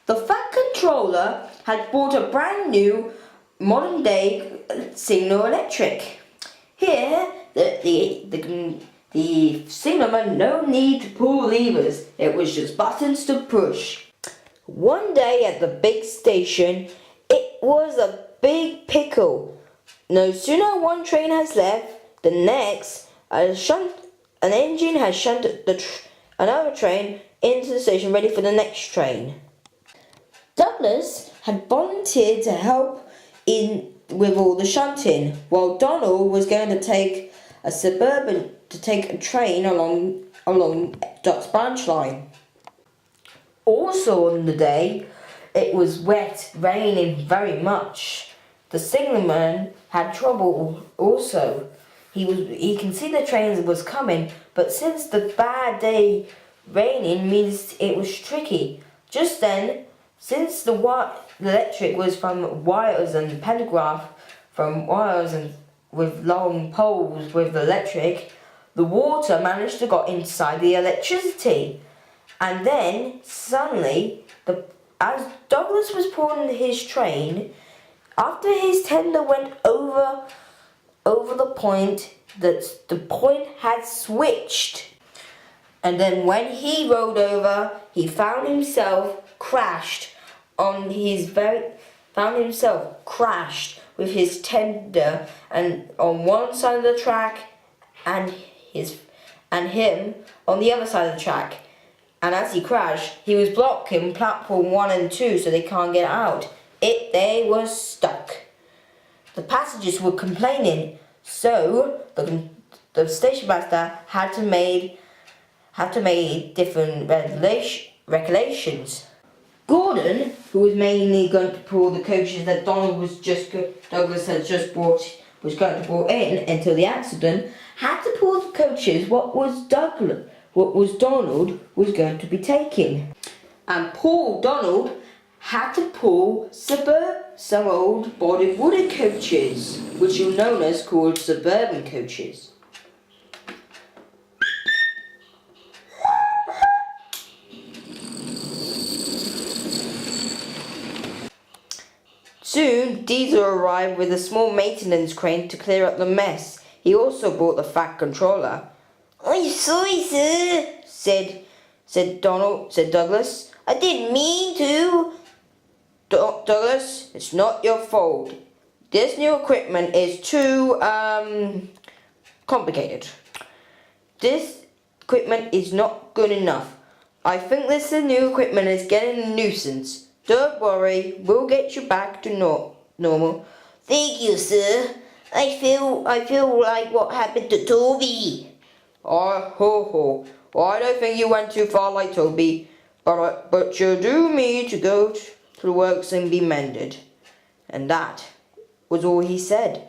The Fat Controller had bought a brand new modern day Signal Electric. Here, the signalman no need to pull levers, it was just buttons to push. One day at the big station, it was a big pickle. No sooner one train has left, the next, an engine has shunted another train into the station ready for the next train. Douglas had volunteered to help with all the shunting, while Donald was going to take a train along Dot's branch line. Also on the day, it was wet, raining very much. The signalman had trouble also. He can see the train was coming, but since the bad day raining means it was tricky. Just then, since the electric was from wires and pentagraph, from wires and with long poles with the electric, the water managed to get inside the electricity. And then, suddenly, as Douglas was pulling his train, after his tender went over the point, the point had switched. And then when he rolled over, he found himself crashed with his tender and on one side of the track and him on the other side of the track. And as he crashed, he was blocking platform 1 and 2 so they can't get out. They were stuck. The passengers were complaining, so the station master had to make different regulations. Gordon, who was mainly going to pull the coaches that Douglas had just brought in until the accident, had to pull the coaches what Donald was going to be taking. And Donald had to pull some old body wooden coaches, which are known as called suburban coaches. Soon, Diesel arrived with a small maintenance crane to clear up the mess. He also brought the Fat Controller. "I'm sorry, sir," said Douglas. "I didn't mean to." Douglas, it's not your fault. This new equipment is too complicated. This equipment is not good enough. I think this new equipment is getting a nuisance. Don't worry, we'll get you back to normal. Thank you, sir. I feel like what happened to Toby. Oh, I don't think you went too far like Toby, but you do need to go to the works and be mended. And that was all he said.